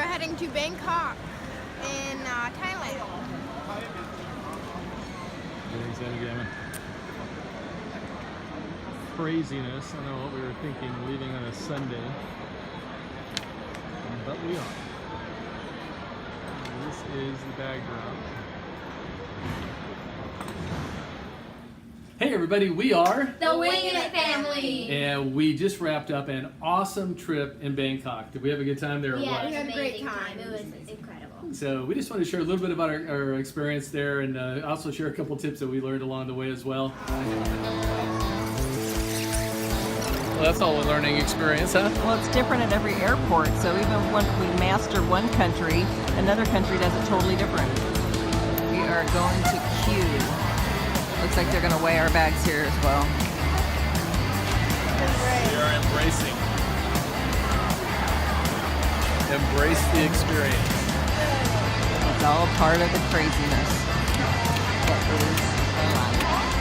heading to Bangkok in Thailand. Craziness. I don't know what we were thinking leaving on a Sunday, but we are. This is the bag drop. Hey everybody, we are the Wingin family, and we just wrapped up an awesome trip in Bangkok. Did we have a good time there? Or yeah, what? we had a great time. It was incredible. So we just want to share a little bit about our experience there, and also share a couple tips that we learned along the way as well. Well, that's all a learning experience, huh? Well, it's different at every airport, so even when we master one country, another country does it totally different. We are going to Q. Looks like they're going to weigh our bags here as well. We are embracing. Embrace the experience. It's all part of the craziness that is our life.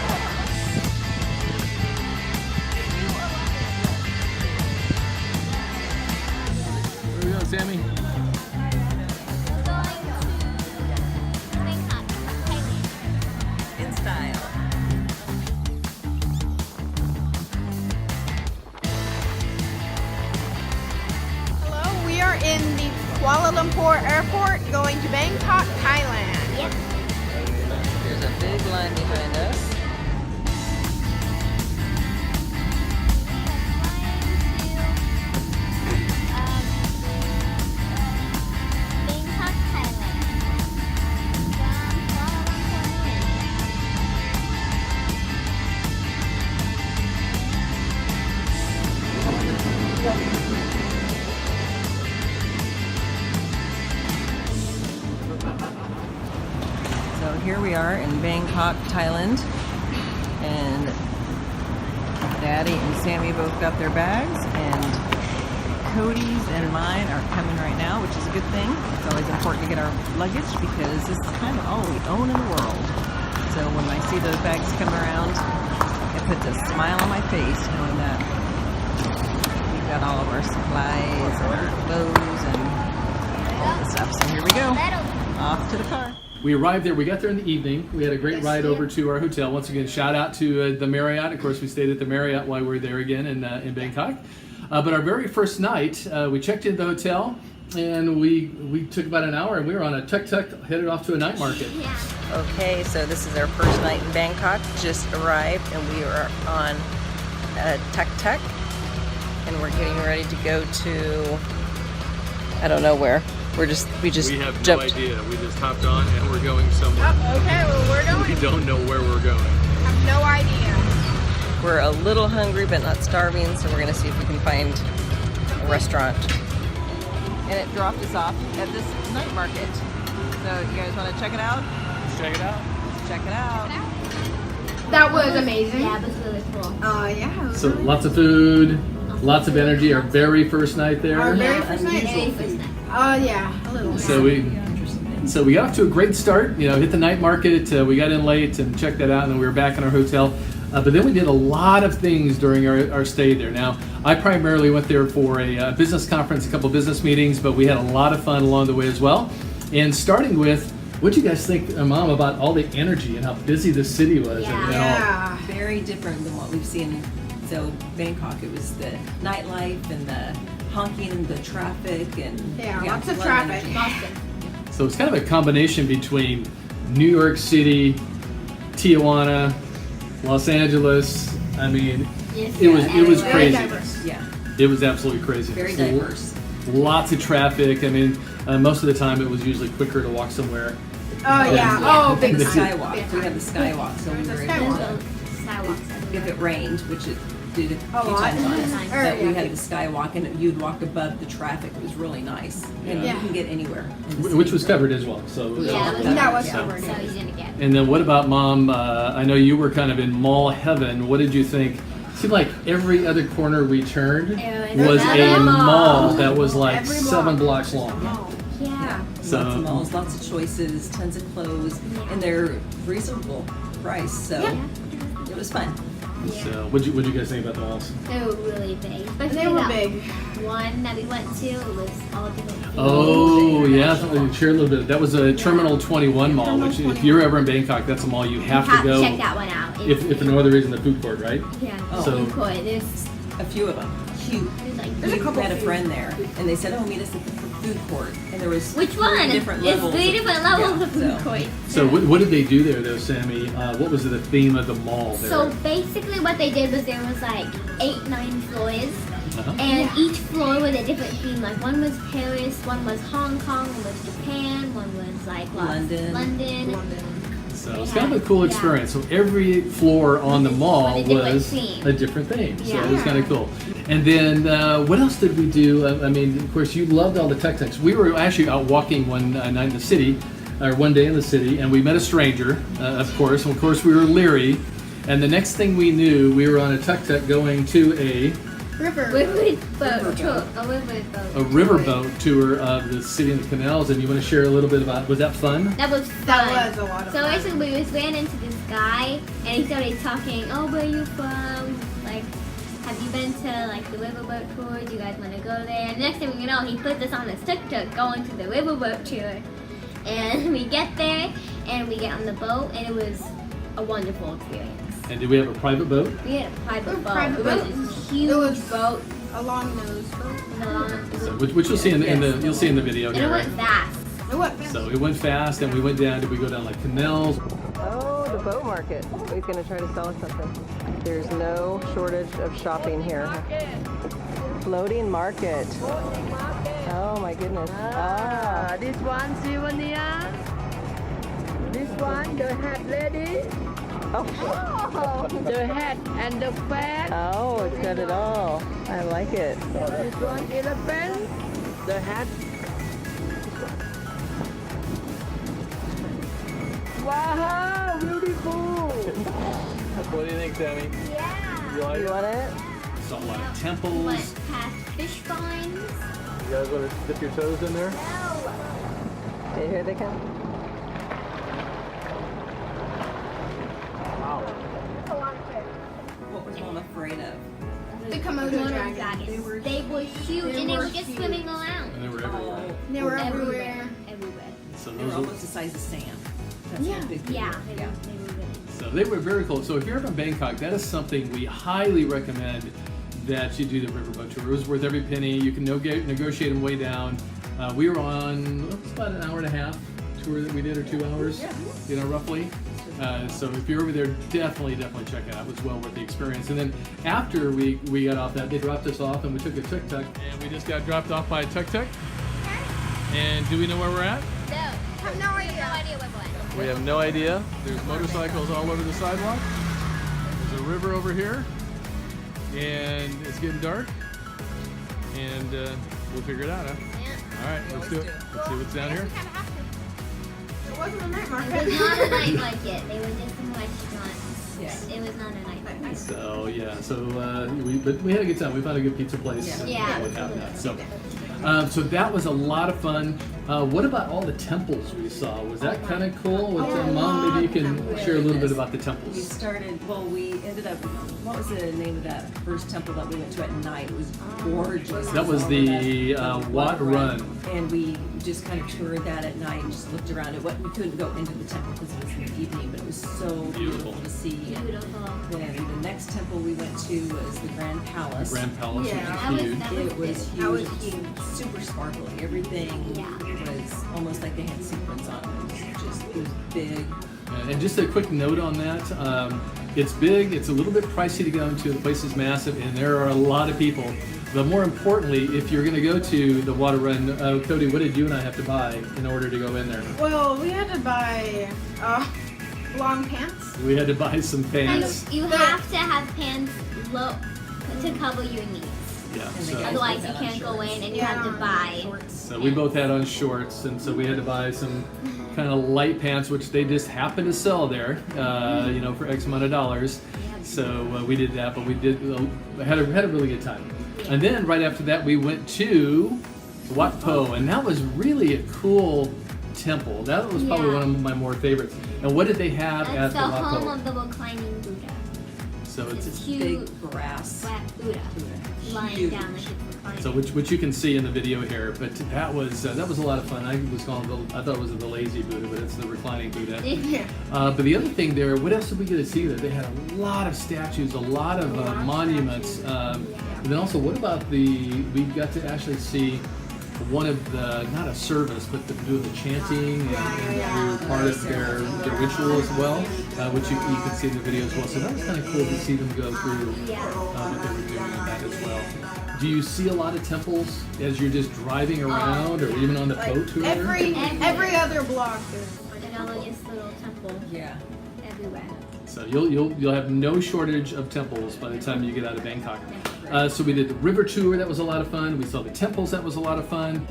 Where are we going, Sammy? In style. Hello, we are in the Kuala Lumpur airport going to Bangkok, Thailand. Yep. There's a big line behind us. Bangkok, Thailand. From Kuala So here we are in Bangkok, Thailand, and Daddy and Sammy both got their bags, and Cody's and mine are coming right now, which is a good thing. It's always important to get our luggage because this is kind of all we own in the world. So when I see those bags come around, it puts a smile on my face knowing that we've got all of our supplies and our clothes and all the stuff. So here we go, off to the car. We arrived there. We got there in the evening. We had a great ride over to our hotel. Once again, shout out to the Marriott. Of course, we stayed at the Marriott while we were there again in Bangkok. But our very first night, we checked into the hotel, and we took about an hour, and we were on a tuk-tuk headed off to a night market. Okay, so this is our first night in Bangkok. Just arrived, and we are on a tuk-tuk, and we're getting ready to go to, I don't know where. We just We have no jumped. idea. We just hopped on, and we're going somewhere. Oh, okay, well, we're going. We don't know where we're going. Have no idea. We're a little hungry, but not starving, so we're gonna see if we can find a restaurant. And it dropped us off at this night market. So you guys want to check it out? Let's check it out. Check it out. That was amazing. Yeah, it was really cool. Yeah. It was So really lots of food, lots of energy. Our very first night there. Our very first night. Very first night. Yeah, a little. So we got off to a great start. You know, hit the night market. We got in late and checked that out, and then we were back in our hotel. But then we did a lot of things during our stay there. Now, I primarily went there for a business conference, a couple of business meetings, but we had a lot of fun along the way as well. And starting with, what do you guys think, Mom, about all the energy and how busy the city was? And all? Yeah. Very different than what we've seen. So Bangkok, it was the nightlife and the honking and the traffic and Yeah, yeah, lots of a lot traffic. energy. So it's kind of a combination between New York City, Tijuana, Los Angeles. I mean, it was Very crazy. diverse. Yeah, It was absolutely crazy. very diverse. Lots of traffic. I mean, most of the time it was usually quicker to walk somewhere. Oh yeah. Oh, big The time. skywalk. We had the skywalk, so we were The able skywalk. to, Skywalks. if it rained, which it did a few A lot. times on us, Or, but we yeah. had the skywalk and you'd walk above the traffic. It was really nice, and Yeah. you can get anywhere. in the Which city. was covered as well. So. Yeah, it was That was Yeah. covered. so easy to get. And then what about Mom? I know you were kind of in mall heaven. What did you think? Seemed like every other corner we turned It was a another mall that was like Every 7 block. blocks long. Yeah. So- Lots of malls, lots of choices, tons of clothes, and they're reasonable price, so it was fun. So what'd you guys think about the malls? They were really big. They were big. One that we went to was all different. Oh, Yeah, share a little bit. That was a Terminal 21 mall, Terminal which if 21. you're ever in Bangkok, that's a mall you have to go. check that one out. If for no other reason, the food court, right? Yeah, So- food court. There's A few of them. Huge. like We met a friend there, and they said, "Oh, meet us at the food court." And there was which one? three different It's levels. 3 different levels Yeah, of food so- court. So what did they do there, though, Sammy? What was the theme of the mall there? So basically, what they did was there was like 8, 9 floors. Uh-huh. And each floor was a different theme. Like one was Paris, one was Hong Kong, one was Japan, one was like what? London. So it's kind of a cool experience. So every floor on the mall a different was theme. a different theme. So Yeah. it was kind of cool. And then what else did we do? I mean, of course, you loved all the tuk-tuks. We were actually out walking one night in the city, or one day in the city, and we met a stranger, of course. And of course, we were leery. And the next thing we knew, we were on a tuk-tuk going to a Riverboat tour. a riverboat tour of the city and the canals. And you want to share a little bit about? Was that fun? That was fun. That was a lot of So fun. basically, we just ran into this guy, and he started talking. Oh, where are you from? Like, have you been to like the riverboat tour? Do you guys want to go there? And the next thing we know, he puts us on this tuk-tuk going to the riverboat tour. And we get there, and we get on the boat, and it was a wonderful experience. And did we have a private boat? We had a private boat. private It was boat. this huge It was- boat. A long nose boat. So, which you'll see in the you'll see in the video And here, it right? went fast. It was. So it went fast, and we went down. Did we go down like canals? Oh, the boat market. He's going to try to sell us something. There's no shortage of shopping here. Floating market. Oh my goodness. Ah. This one souvenir. This one the hat lady, Oh. the hat and the fan. Oh, it's got it all. I like it. This one elephant, the hat. Wow, beautiful. What do you think, Sammy? Yeah. You like You want it? Saw a lot of We temples. went past fish finds. You guys want to dip your toes in there? Okay, here they come. What was Mom afraid of? The Komodo Komodo dragons. dragons. They were huge, and they were just huge. swimming around. And they were everywhere. They were everywhere. Everywhere. So They those were were, almost the size of Sam. That's how big they Yeah, were. they were really. so they were very cool. So if you're from Bangkok, that is something we highly recommend that you do the riverboat tour. It was worth every penny. You can negotiate them way down. We were on it was about an hour and a half tour that we did, or 2 hours, you know, roughly. So if you're over there, definitely check it out. It was well worth the experience. And then after we got off that, they dropped us off, and we took a tuk-tuk. And we just got dropped off by a tuk-tuk. And do we know where we're at? No, have no idea. No idea where we're going. We have no idea. There's motorcycles all over the sidewalk. There's a river over here. And it's getting dark. And we'll figure it out, huh? Yeah. All right, let's do it. Let's see what's down here. We kind of have to. It wasn't a night It market. was not a night market. They were just some restaurants. Yeah. It was not a night market. So yeah, but we had a good time. We found a good pizza place. Yeah. and Yeah. we had that. So that was a lot of fun. What about all the temples we saw? Was that kind of cool? With Mom, maybe you can share a little bit about the We temples. started, well, we ended up, what was the name of that first temple that we went to at night? It was gorgeous. That was the Wat Run. And we just kind of toured that at night and just looked around it. We couldn't go into the temple because it was in the evening, but it was so beautiful to see. Beautiful. Then the next temple we went to was the Grand Palace. Grand Palace, Yeah. which is huge. It was huge. That was It was huge. super sparkly. Everything Yeah. was almost like they had sequins on it. It was big. And just a quick note on that, it's big, it's a little bit pricey to go into, the place is massive, and there are a lot of people. But more importantly, if you're going to go to the water run, Cody, what did you and I have to buy in order to go in there? Well, we had to buy long pants. We had to buy some And pants. you have to have pants low to cover your knees. Yeah, And the so, guys Otherwise, both you had on can't go shorts. in, and you have to buy. Shorts. so we both had on shorts, and so we had to buy some kind of light pants, which they just happen to sell there, you know, for X amount of dollars. So we did that, but we had a really good time. And then right after that, we went to Wat Po, and that was really a cool temple. That was probably Yeah. one of my more favorites. And what did they have at That's the the Wat home Po? of the reclining Buddha. So it's Cute Big brass. black Buddha lying Huge. down like it's reclining. so which you can see in the video here. But that was a lot of fun. I thought it was the lazy Buddha, but it's the reclining Buddha. Yeah. But the other thing there, what else did we get to see there? They had a lot of statues, a lot of monuments. And then also, what about we got to actually see one of the, not a service, but to do the chanting and do part of their ritual as well, which you can see in the video as well. So that was kind of cool to see them go through what they were doing in that as well. Do you see a lot of temples as you're just driving around or even on the boat tour? Every other block is Another just little temple Yeah. everywhere. So you'll have no shortage of temples by the time you get out of Bangkok. So we did the river tour, that was a lot of fun. We saw the temples, that was a lot of fun.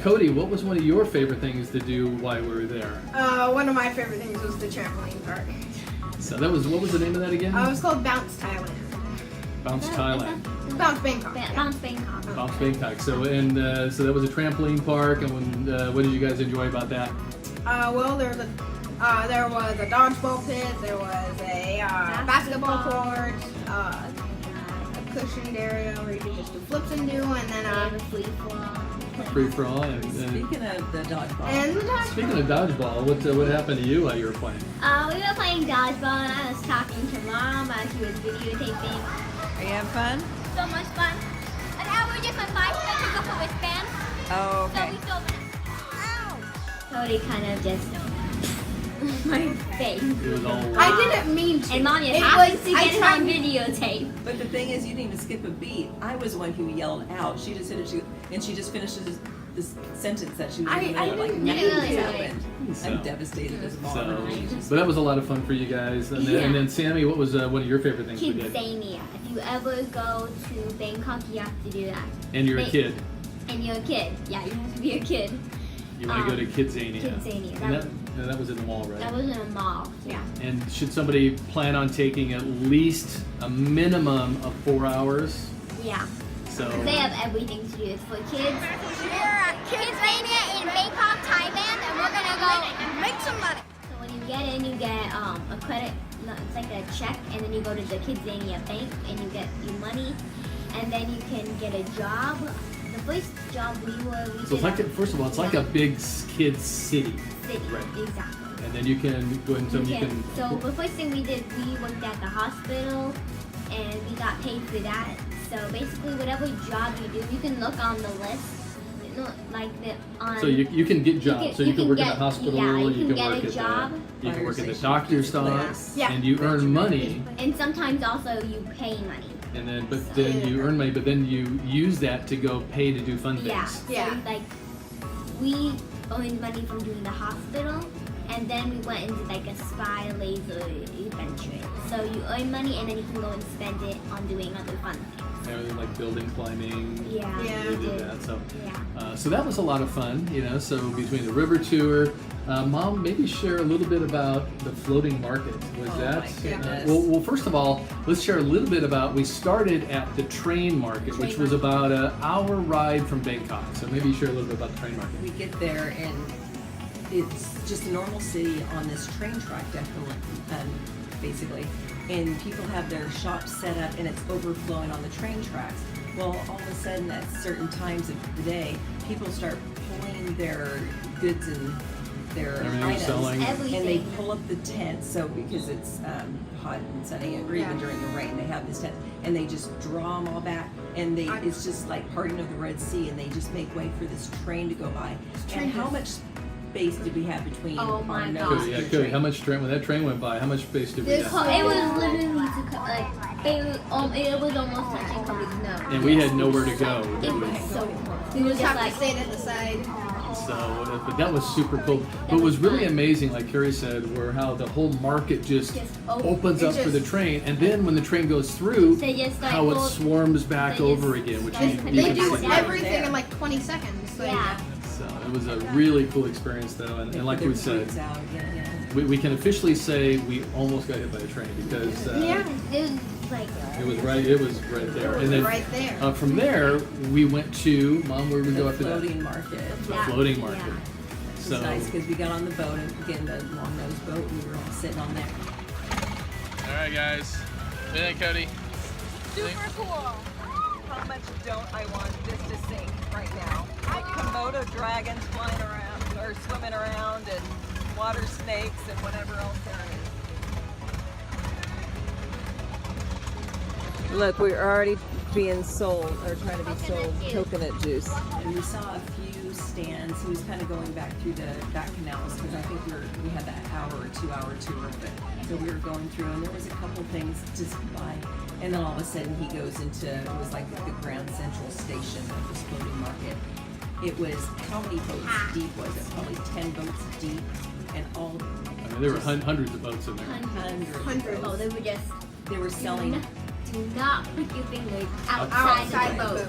Cody, what was one of your favorite things to do while we were there? one of my favorite things was the trampoline park. So that was, what was the name of that again? It was called Bounce Thailand. Bounce Thailand. Bounce Bangkok. Bounce Bangkok. Bounce Bangkok. So that was a trampoline park, and what did you guys enjoy about that? Well, there was a dodgeball pit. There was a basketball court. A cushioned area where you could just do flips and then Free for all. And Speaking of the dodgeball. and the dodgeball. speaking of dodgeball, what happened to you while you were playing? We were playing dodgeball and I was talking to Mom as she was videotaping. Are you having fun? So much fun. And now we're just on bicycle to go for wristband. Oh, So okay. we still Cody kind of just my face. It was all I didn't mean to. And Mom just It happens was- to I get it tried- on videotape. But the thing is, you didn't even skip a beat. I was the one who yelled out. She just finished, and she just finishes this sentence that she was in the I middle of, like didn't nothing really has do it. happened. So- I'm devastated as a mom. So, but that was a lot of fun for you guys. And then, Yeah. and then Sammy, what was one of your favorite things we did? Kidzania. If you ever go to Bangkok, you have to do that. And you're a Wait. kid. And you're a kid. Yeah, you have to be a kid. You want to go to Kidzania. Kidzania. And that was in the mall, right? That was in a mall. Yeah. And should somebody plan on taking at least a minimum of 4 hours? Yeah. So They have everything to do. It's for kids. We're at Kidzania in Bangkok, Thailand, and we're gonna go make some money. So when you get in, you get a credit. No, it's like a check, and then you go to the Kidzania bank, and you get your money, and then you can get a job. The first job we it's like first of all, it's like a big kids city, city. Right. Exactly. and then you can go into you can. So the first thing we did, we worked at the hospital, and we got paid for that. So basically, whatever job you do, you can look on the list, like on. So you can get jobs. So you can work in a get- hospital. Yeah, you can get work a at job, you can work at the Fire doctor's station, office, Yeah. and you earn money. and sometimes also you pay money. And then, but then you earn money, but then you use that to go pay to do fun things. Yeah. Yeah. So like we earned money from doing the hospital, and then we went into like a spy laser adventure. So you earn money, and then you can go and spend it on doing other fun things. And like building climbing. Yeah. Yeah. We we did did. that. So, Yeah. so that was a lot of fun, you know. So between the river tour, Mom, maybe share a little bit about the floating market. Was Oh that? my goodness. Well, first of all, let's share a little bit about. We started at the train market, which was about an hour ride from Bangkok. So maybe share a little bit about the train market. We get there and it's just a normal city on this train track, definitely, basically. And people have their shops set up and it's overflowing on the train tracks. Well, all of a sudden at certain times of the day, people start pulling their goods and their Everything they're items selling. and they Everything. pull up the tent. So because it's hot and sunny or even during the rain, they have this tent and they just draw them all back and it's just like parting of the Red Sea and they just make way for this train to go by. And how much space did we have between Oh my our God. nose Cody, and the Cody, train? how much train when that train went by? How much space did we This have? It was literally it was almost touching Cody's nose. And we had nowhere to go. It was so close. We You were just just have like, to stand at the side. So, but that was super cool. But what was really amazing, like Carrie said, were how the whole market just Just opens it up for the just- train, and then when the train goes through, They just, like, how it go- swarms back they over just again, which start you connecting. you They can do see. Yeah. everything There. in like 20 seconds. So yeah. So it was a really cool experience, though, and like Their we said, fruits out again, yeah. we can officially say we almost got hit by a train because Yeah. It was like it was right there. It was And then right there. from there, we went to Mom. Where did we go The after that? floating market. The Yeah. floating Yeah. market. It So was nice because we got on the boat and again the long nose boat. We were all sitting on there. all right, guys. Yeah, Cody. Super cool. How much don't I want this to sink right now? Like Komodo dragons flying around or swimming around and water snakes and whatever else there is. Look, we're already being sold or trying to be sold coconut juice. And we saw a few stands. He was kind of going back through the back canals because I think we had that hour or 2 hour tour of it. So we were going through and there was a couple things to buy. And then all of a sudden he goes into, it was like the Grand Central Station of this floating market. It was, how many boats deep was it? Probably 10 boats deep and all. I mean, there were hundreds of boats in there. Hundreds. Oh, they were just. They were selling. Do not put your fingers outside the boat.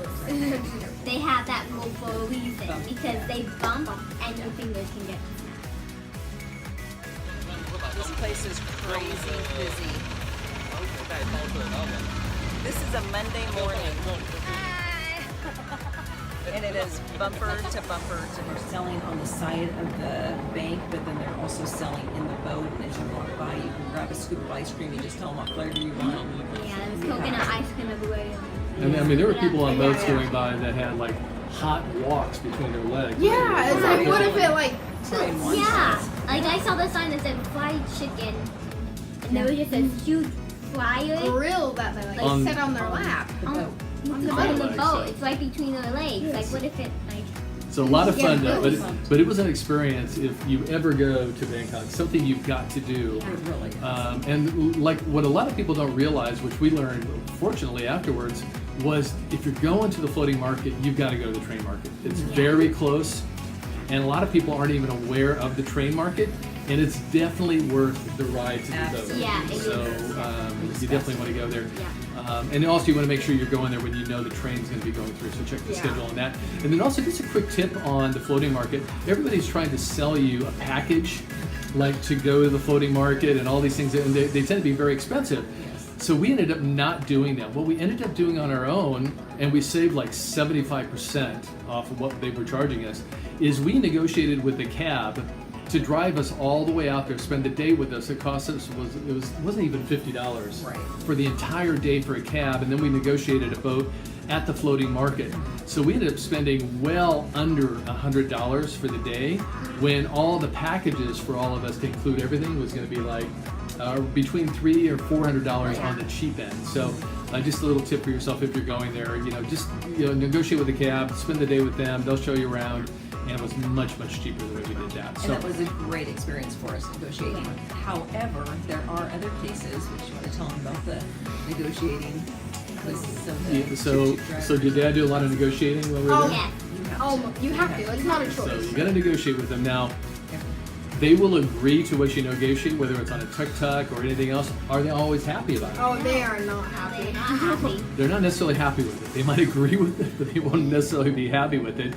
They have that rule for a reason because they bump and your fingers can get snapped. This place is crazy busy. This is a Monday morning. And it is bumper to bumper to They're selling on the side of the bank, but then they're also selling in the boat. And as you walk by, you can grab a scoop of ice cream. You just tell them what flavor you want. Yeah, there's coconut ice cream everywhere. And I mean, there were people on boats going by that had like hot walks between their legs. Yeah, it's like, what if it like Yeah, like I saw the sign that said fried chicken, and there was just a huge fryer grill that they like sit on their lap? The boat. on the boat. It's right between their legs. Like, what if it like? So a lot of fun though, but it was an experience. If you ever go to Bangkok, something you've got to do. It really is. And like what a lot of people don't realize, which we learned fortunately afterwards, was if you're going to the floating market, you've got to go to the train market. It's very close, and a lot of people aren't even aware of the train market, and it's definitely worth the ride to do those. Yeah, it So is. you definitely want to go there. Yeah. And also you want to make sure you're going there when you know the train's going to be going through, so check the schedule on that. And then also just a quick tip on the floating market. Everybody's trying to sell you a package, like to go to the floating market and all these things, and they tend to be very expensive. So we ended up not doing that. What we ended up doing on our own, and we saved like 75% off of what they were charging us, is we negotiated with the cab to drive us all the way out there, spend the day with us. It cost us wasn't even $50 for the entire day for a cab, and then we negotiated a boat at the floating market. So we ended up spending well under $100 for the day, when all the packages for all of us to include everything was going to be like between $300 or $400 on the cheap end. So just a little tip for yourself if you're going there. Just negotiate with the cab, spend the day with them. They'll show you around. And it was much, much cheaper the way we did that. And that was a great experience for us negotiating. However, there are other cases, which you want to tell them about the negotiating with some of the so did Dad do a lot of negotiating while we were there? Yeah. You have to. It's not a So choice. you got to negotiate with them. Now, they will agree to what you negotiate, whether it's on a tuk-tuk or anything else. Are they always happy about it? Oh, they are not happy. They're not happy. They're not necessarily happy with it. They might agree with it, but they won't necessarily be happy with it.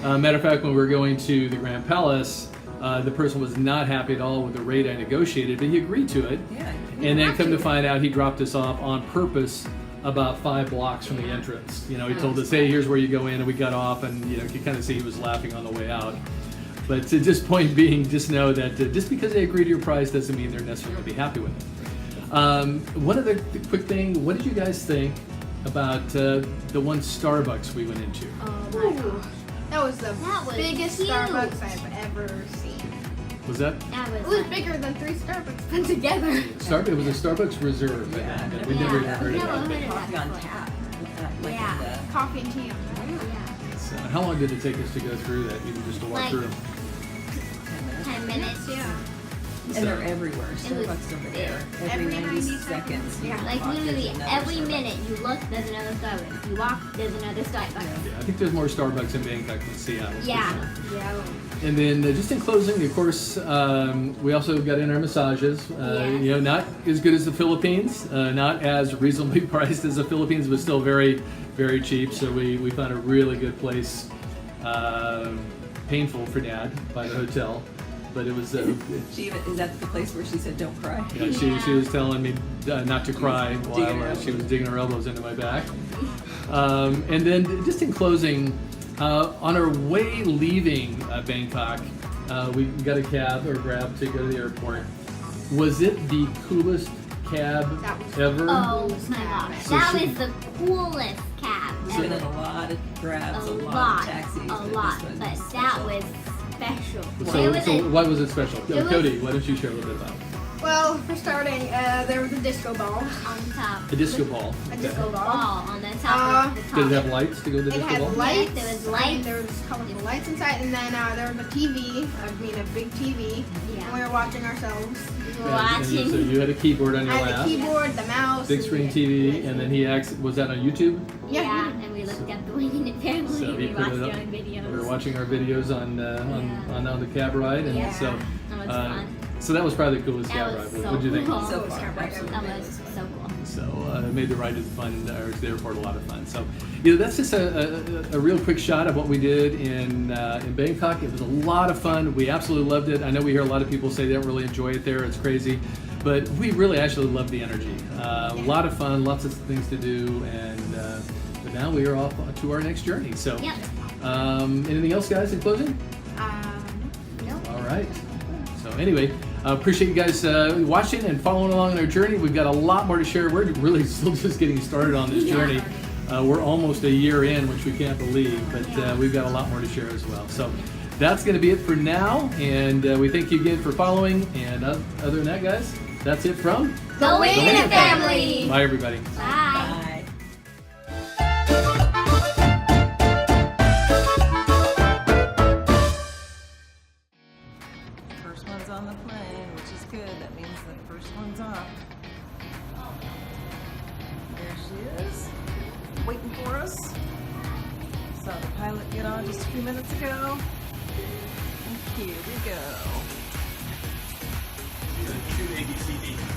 Matter of fact, when we were going to the Grand Palace, the person was not happy at all with the rate I negotiated, but he agreed to it. Yeah. And then come to find out, he dropped us off on purpose about 5 blocks from the entrance. He told us, hey, here's where you go in, and we got off, and you could kind of see he was laughing on the way out. But just point being, just know that just because they agree to your price doesn't mean they're necessarily going to be happy with it. One other quick thing, what did you guys think about the one Starbucks we went into? Oh my gosh. That was the That was biggest huge. Starbucks I've ever seen. Was that? It was bigger than 3 Starbucks put together. It was a Starbucks Reserve. Yeah. We never even Yeah. heard of Never that. heard of Coffee that on before. tap. Like Yeah. Coffee and tea. Yeah. So how long did it take us to go through that, even just to walk Like- through? 10 minutes. Yeah. and they're everywhere. was Starbucks over there. Every 90 seconds. you Yeah. Like walk, there's literally another every Starbucks. minute you look, there's another Starbucks. You walk, there's another Starbucks. Yeah, I think there's more Starbucks in Bangkok than Seattle. for Yeah. sure. Yeah. And then just in closing, of course, we also got in our massages. Yes. Not as good as the Philippines, not as reasonably priced as the Philippines, but still very, very cheap. So we found a really good place. Painful for Dad by the hotel, but it was. Is that the place where she said, "Don't cry"? Yeah, she was telling me not to cry digging her while she was elbows. digging her elbows into my back. And then just in closing, on our way leaving Bangkok, we got a cab or Grab to go to the airport. Was it the coolest cab That was- ever. Oh my gosh, So that she- was the coolest cab I've been in ever. a lot of grabs, A a lot lot, of taxis, a but lot, this one but was that special. was special. So, It was so a- why was it special? It was- Cody, why don't you share a little bit about it? Well, for starting, there was a disco ball. on top. A disco ball. A Okay. disco ball. Ball on the top of the top. Did it have lights to go with the It disco had ball? lights. Yes, there was and lights. there was colorful lights inside, and then there was a TV. I mean, a big TV. Yeah. And we were watching ourselves. We were And so watching. you had a keyboard on your I had lap, the keyboard, the mouse, big and screen the- TV, and then was that on YouTube? Yeah. Yeah, and we looked at the Wingin family. So and he we put watched it their up. own videos. We were watching our videos on Yeah. the cab ride, and Yeah. so That was fun. so that was probably the coolest That cab was ride. so What did you think? cool. So far, That absolutely. was so cool. So it made the ride to the airport a lot of fun. So that's just a real quick shot of what we did in Bangkok. It was a lot of fun. We absolutely loved it. I know we hear a lot of people say they don't really enjoy it there. It's crazy, but we really actually love the energy. A lot of fun, lots of things to do, and but now we are off to our next journey. So Yep. anything else, guys, in closing? No. All right. So anyway, appreciate you guys watching and following along on our journey. We've got a lot more to share. We're really still just getting started on this journey. We're almost a year in, which we can't believe, but we've got a lot more to share as well. So that's going to be it for now, and we thank you again for following. And other than that, guys, that's it from The Wingin family. Bye, everybody. Bye. Bye. First one's on the plane, which is good. That means the first one's off. There she is, waiting for us. Saw the pilot get on just a few minutes ago. And here we go. Shoot ABCD.